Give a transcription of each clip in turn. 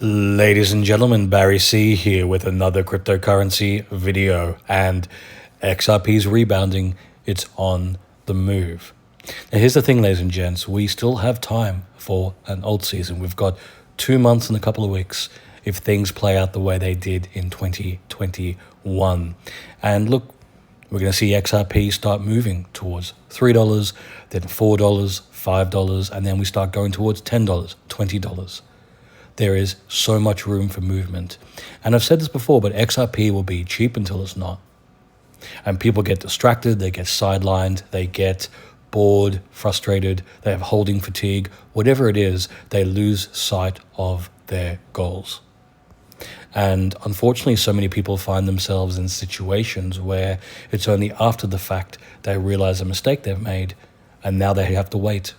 Ladies and gentlemen, Barry C here with another cryptocurrency video, and XRP's rebounding. It's on the move. Now here's the thing, ladies and gents, we still have time for an alt season. We've got 2 months and a couple of weeks if things play out the way they did in 2021. And look, we're going to see XRP start moving towards $3, then $4, $5, and then we start going towards $10, $20. There is so much room for movement. And I've said this before, but XRP will be cheap until it's not. And people get distracted, they get sidelined, they get bored, frustrated, they have holding fatigue, whatever it is, they lose sight of their goals. And unfortunately, so many people find themselves in situations where it's only after the fact they realize a mistake they've made, and now they have to wait.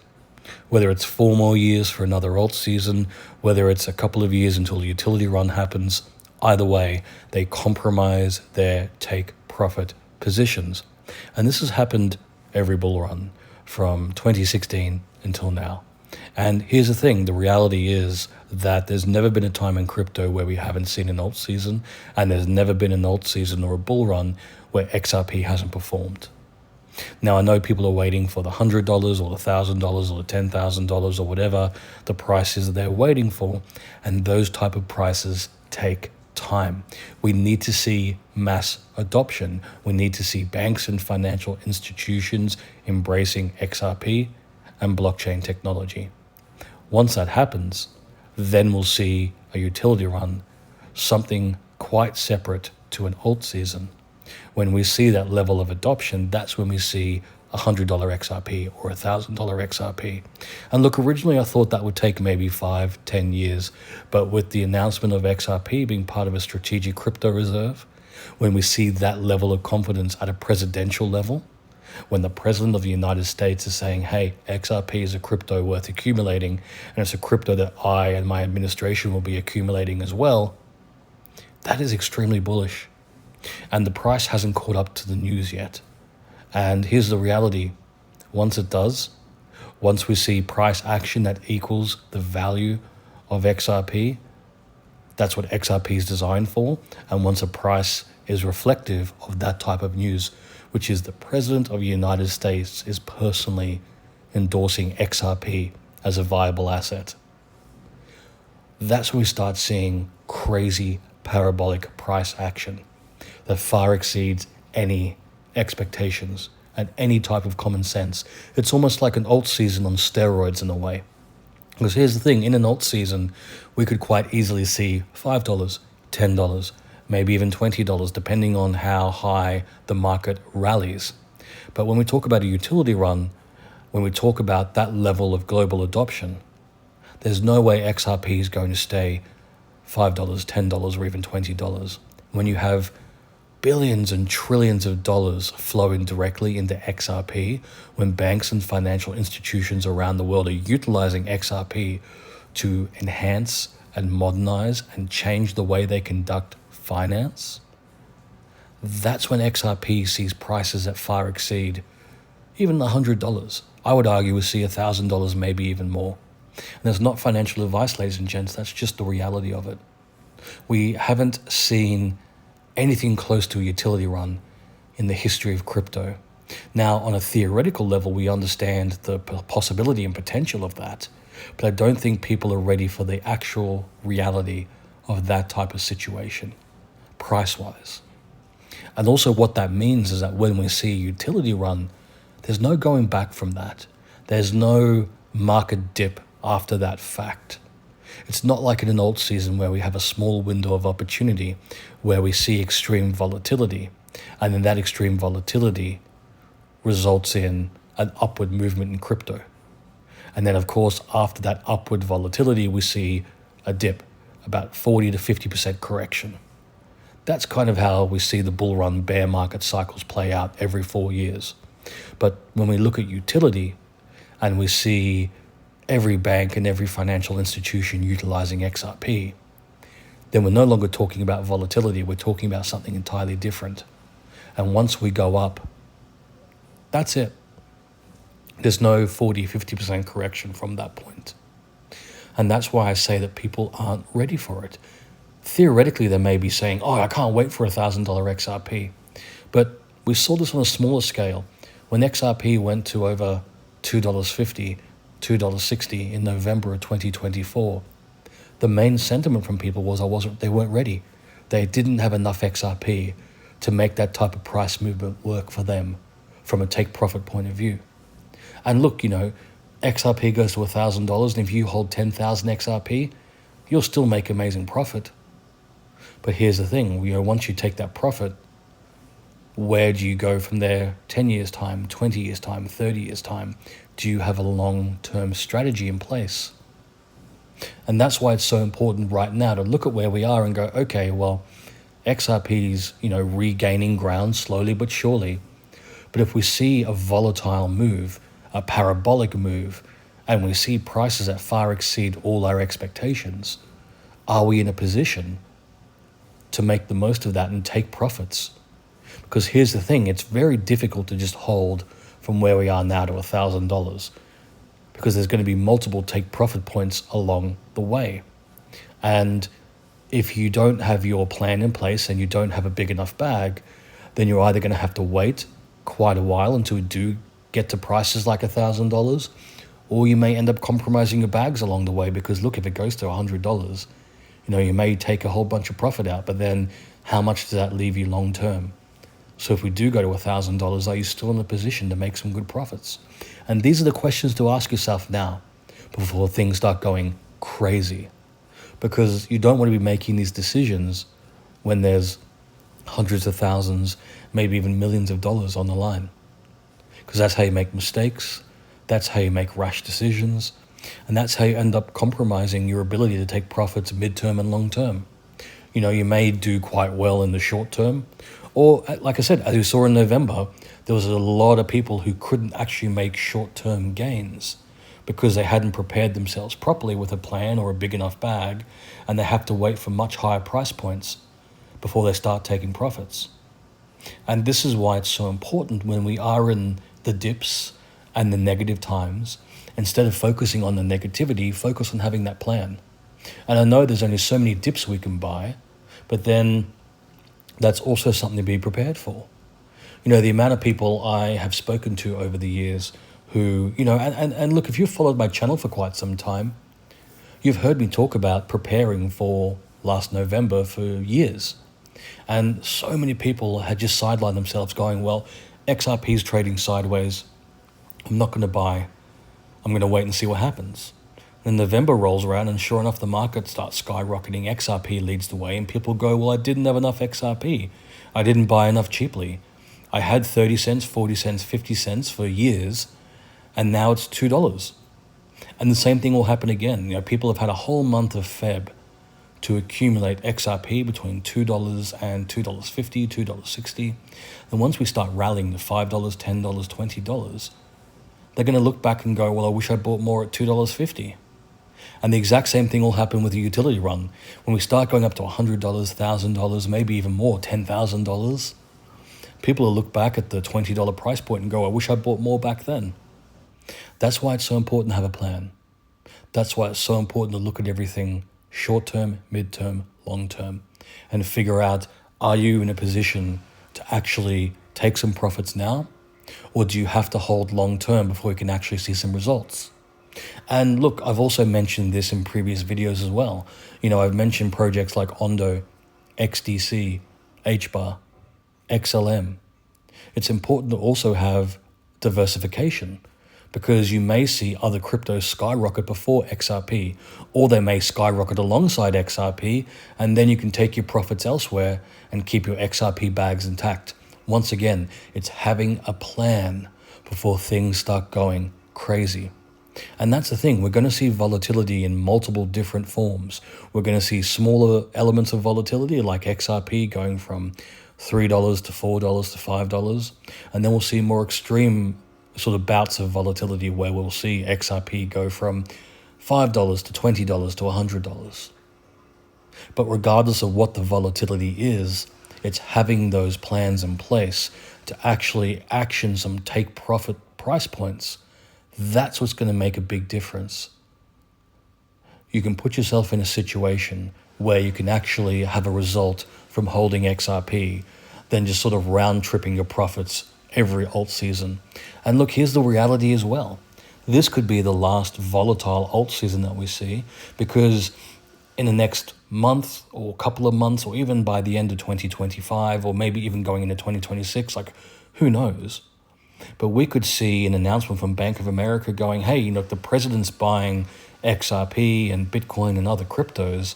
Whether it's 4 more years for another alt season, whether it's a couple of years until the utility run happens, either way, they compromise their take profit positions. And this has happened every bull run from 2016 until now. And here's the thing, the reality is that there's never been a time in crypto where we haven't seen an alt season, and there's never been an alt season or a bull run where XRP hasn't performed. Now, I know people are waiting for the $100 or the $1,000 or the $10,000 or whatever the price is that they're waiting for, and those type of prices take time. We need to see mass adoption. We need to see banks and financial institutions embracing XRP and blockchain technology. Once that happens, then we'll see a utility run, something quite separate to an alt season. When we see that level of adoption, that's when we see $100 XRP or $1,000 XRP. And look, originally I thought that would take maybe 5-10 years, but with the announcement of XRP being part of a strategic crypto reserve, when we see that level of confidence at a presidential level, when the president of the United States is saying, hey, XRP is a crypto worth accumulating, and it's a crypto that I and my administration will be accumulating as well, that is extremely bullish. And the price hasn't caught up to the news yet. And here's the reality. Once it does, once we see price action that equals the value of XRP, that's what XRP is designed for. And once a price is reflective of that type of news, which is the President of the United States is personally endorsing XRP as a viable asset, that's when we start seeing crazy parabolic price action that far exceeds any expectations and any type of common sense. It's almost like an alt season on steroids in a way. Because here's the thing, in an alt season, we could quite easily see $5, $10, maybe even $20, depending on how high the market rallies. But when we talk about a utility run, when we talk about that level of global adoption, there's no way XRP is going to stay $5, $10, or even $20. When you have billions and trillions of dollars flowing directly into XRP, when banks and financial institutions around the world are utilizing XRP to enhance and modernize and change the way they conduct finance, that's when XRP sees prices that far exceed even $100. I would argue we see $1,000, maybe even more. And that's not financial advice, ladies and gents, that's just the reality of it. We haven't seen anything close to a utility run in the history of crypto. Now, on a theoretical level, we understand the possibility and potential of that, but I don't think people are ready for the actual reality of that type of situation, price-wise. And also what that means is that when we see a utility run, there's no going back from that. There's no market dip after that fact. It's not like in an alt season where we have a small window of opportunity where we see extreme volatility, and then that extreme volatility results in an upward movement in crypto. And then, of course, after that upward volatility, we see a dip, about 40 to 50% correction. That's kind of how we see the bull run bear market cycles play out every 4 years. But when we look at utility and we see every bank and every financial institution utilizing XRP, then we're no longer talking about volatility, we're talking about something entirely different. And once we go up, that's it. There's no 40, 50% correction from that point. And that's why I say that people aren't ready for it. Theoretically, they may be saying, oh, I can't wait for $1,000 XRP. But we saw this on a smaller scale. When XRP went to over $2.50, $2.60 in November of 2024, the main sentiment from people was they weren't ready. They didn't have enough XRP to make that type of price movement work for them from a take profit point of view. And look, XRP goes to $1,000, and if you hold 10,000 XRP, you'll still make amazing profit. But here's the thing, once you take that profit, where do you go from there 10 years' time, 20 years' time, 30 years' time? Do you have a long-term strategy in place? And that's why it's so important right now to look at where we are and go, okay, well, XRP's, regaining ground slowly but surely. But if we see a volatile move, a parabolic move, and we see prices that far exceed all our expectations, are we in a position to make the most of that and take profits? Because here's the thing, it's very difficult to just hold from where we are now to $1,000, because there's going to be multiple take profit points along the way. And if you don't have your plan in place and you don't have a big enough bag, then you're either going to have to wait quite a while until we do get to prices like $1,000, or you may end up compromising your bags along the way, because look, if it goes to $100, you may take a whole bunch of profit out, but then how much does that leave you long term? So if we do go to $1,000, are you still in a position to make some good profits? And these are the questions to ask yourself now before things start going crazy, because you don't want to be making these decisions when there's hundreds of thousands, maybe even millions of dollars on the line, because that's how you make mistakes, that's how you make rash decisions, and that's how you end up compromising your ability to take profits midterm and long term. You may do quite well in the short term, or like I said, as we saw in November, there was a lot of people who couldn't actually make short-term gains because they hadn't prepared themselves properly with a plan or a big enough bag, and they have to wait for much higher price points before they start taking profits. And this is why it's so important when we are in the dips and the negative times, instead of focusing on the negativity, focus on having that plan. And I know there's only so many dips we can buy, but then that's also something to be prepared for. The amount of people I have spoken to over the years who, and look, if you've followed my channel for quite some time, you've heard me talk about preparing for last November for years. And so many people had just sidelined themselves going, well, XRP's trading sideways, I'm not going to buy, I'm going to wait and see what happens. Then November rolls around, and sure enough, the market starts skyrocketing. XRP leads the way, and people go, well, I didn't have enough XRP. I didn't buy enough cheaply. I had 30 cents, 40 cents, 50 cents for years, and now it's $2. And the same thing will happen again. People have had a whole month of Feb to accumulate XRP between $2 and $2.50, $2.60. And once we start rallying to $5, $10, $20, they're going to look back and go, well, I wish I bought more at $2.50. And the exact same thing will happen with the utility run. When we start going up to $100, $1,000, maybe even more, $10,000, people will look back at the $20 price point and go, I wish I bought more back then. That's why it's so important to have a plan. That's why it's so important to look at everything short-term, mid-term, long-term, and figure out, are you in a position to actually take some profits now? Or do you have to hold long-term before you can actually see some results? And look, I've also mentioned this in previous videos as well. I've mentioned projects like Ondo, XDC, HBAR, XLM. It's important to also have diversification, because you may see other cryptos skyrocket before XRP, or they may skyrocket alongside XRP, and then you can take your profits elsewhere and keep your XRP bags intact. Once again, it's having a plan before things start going crazy. And that's the thing, we're going to see volatility in multiple different forms. We're going to see smaller elements of volatility like XRP going from $3 to $4 to $5, and then we'll see more extreme sort of bouts of volatility where we'll see XRP go from $5 to $20 to $100. But regardless of what the volatility is, it's having those plans in place to actually action some take profit price points. That's what's going to make a big difference. you can put yourself in a situation where you can actually have a result from holding XRP than just sort of round tripping your profits every alt season. And look, here's the reality as well. This could be the last volatile alt season that we see, because in the next month or couple of months, or even by the end of 2025, or maybe even going into 2026, like who knows? But we could see an announcement from Bank of America going, hey, you know, the president's buying XRP and Bitcoin and other cryptos.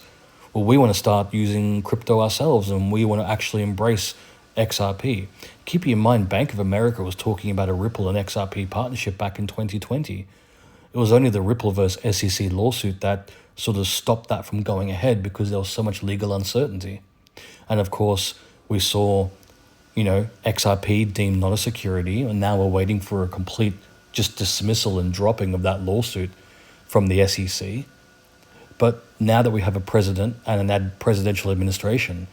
Well, we want to start using crypto ourselves, and we want to actually embrace XRP. Keep in mind, Bank of America was talking about a Ripple and XRP partnership back in 2020. It was only the Ripple versus SEC lawsuit that sort of stopped that from going ahead because there was so much legal uncertainty. And of course, we saw, you know, XRP deemed not a security, and now we're waiting for a complete just dismissal and dropping of that lawsuit from the SEC. But now that we have a president and an presidential administration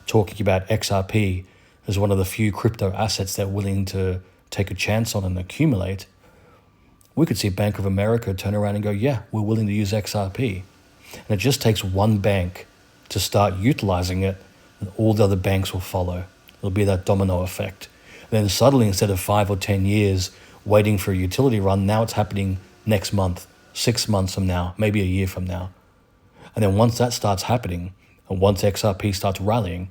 talking about XRP as one of the few crypto assets they're willing to take a chance on and accumulate, we could see Bank of America turn around and go, yeah, we're willing to use XRP. And it just takes one bank to start utilizing it, and all the other banks will follow. It'll be that domino effect. And then suddenly, instead of 5 or 10 years waiting for a utility run, now it's happening next month, 6 months from now, maybe a year from now. And then once that starts happening, and once XRP starts rallying,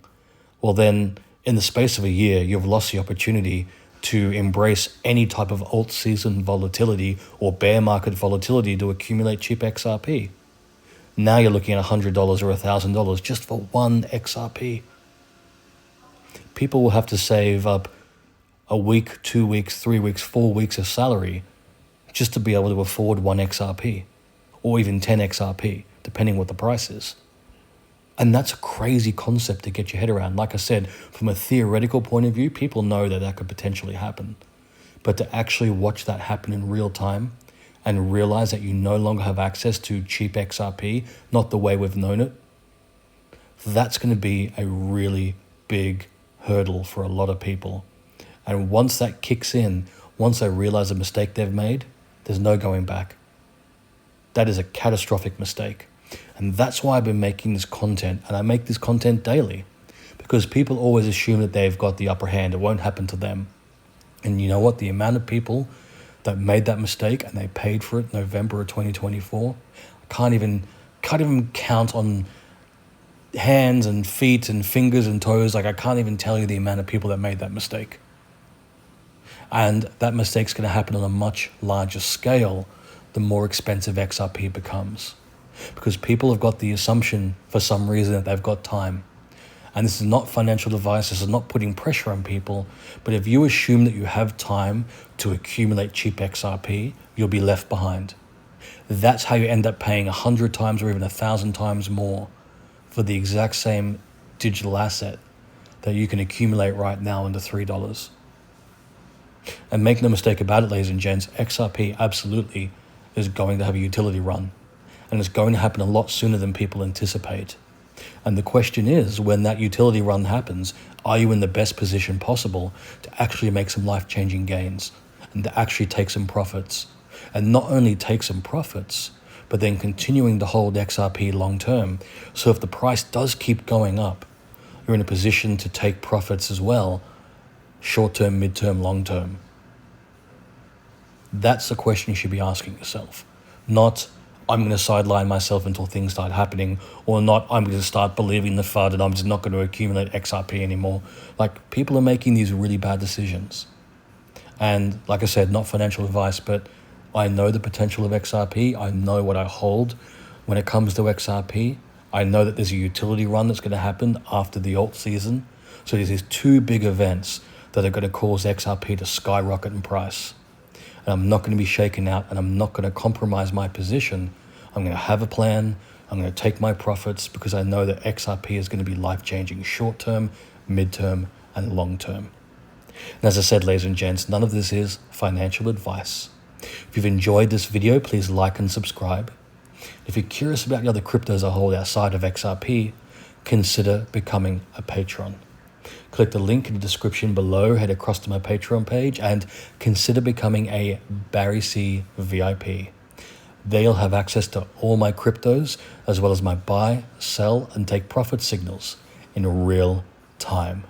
well then, in the space of a year, you've lost the opportunity to embrace any type of alt season volatility or bear market volatility to accumulate cheap XRP. Now you're looking at $100 or $1,000 just for one XRP. People will have to save up a week, 2 weeks, 3 weeks, 4 weeks of salary just to be able to afford one XRP or even 10 XRP, depending what the price is. And that's a crazy concept to get your head around. Like I said, from a theoretical point of view, people know that that could potentially happen. But to actually watch that happen in real time and realize that you no longer have access to cheap XRP, not the way we've known it, that's going to be a really big hurdle for a lot of people. And once that kicks in, once they realize the mistake they've made, there's no going back. That is a catastrophic mistake. And that's why I've been making this content, and I make this content daily, because people always assume that they've got the upper hand. It won't happen to them. And you know what? The amount of people that made that mistake and they paid for it in November of 2024, I can't even count on hands and feet and fingers and toes. Like, I can't even tell you the amount of people that made that mistake. And that mistake's going to happen on a much larger scale the more expensive XRP becomes. Because people have got the assumption for some reason that they've got time. And this is not financial advice, this is not putting pressure on people, but if you assume that you have time to accumulate cheap XRP, you'll be left behind. That's how you end up paying 100 times or even 1,000 times more for the exact same digital asset that you can accumulate right now under $3. And make no mistake about it, ladies and gents, XRP absolutely is going to have a utility run. And it's going to happen a lot sooner than people anticipate. And the question is, when that utility run happens, are you in the best position possible to actually make some life-changing gains and to actually take some profits? And not only take some profits, but then continuing to hold XRP long-term. So if the price does keep going up, you're in a position to take profits as well, short-term, mid-term, long-term. That's the question you should be asking yourself. Not, I'm going to sideline myself until things start happening, or not, I'm going to start believing the FUD and I'm just not going to accumulate XRP anymore. Like, people are making these really bad decisions. And like I said, not financial advice, but I know the potential of XRP. I know what I hold when it comes to XRP. I know that there's a utility run that's going to happen after the alt season. So there's these two big events that are going to cause XRP to skyrocket in price. And I'm not going to be shaken out, and I'm not going to compromise my position. I'm going to have a plan. I'm going to take my profits because I know that XRP is going to be life-changing short-term, mid-term, and long-term. And as I said, ladies and gents, none of this is financial advice. If you've enjoyed this video, please like and subscribe. If you're curious about the other cryptos I hold outside of XRP, consider becoming a patron. Click the link in the description below, head across to my Patreon page, and consider becoming a Barry C VIP. they'll have access to all my cryptos as well as my buy, sell, and take profit signals in real time.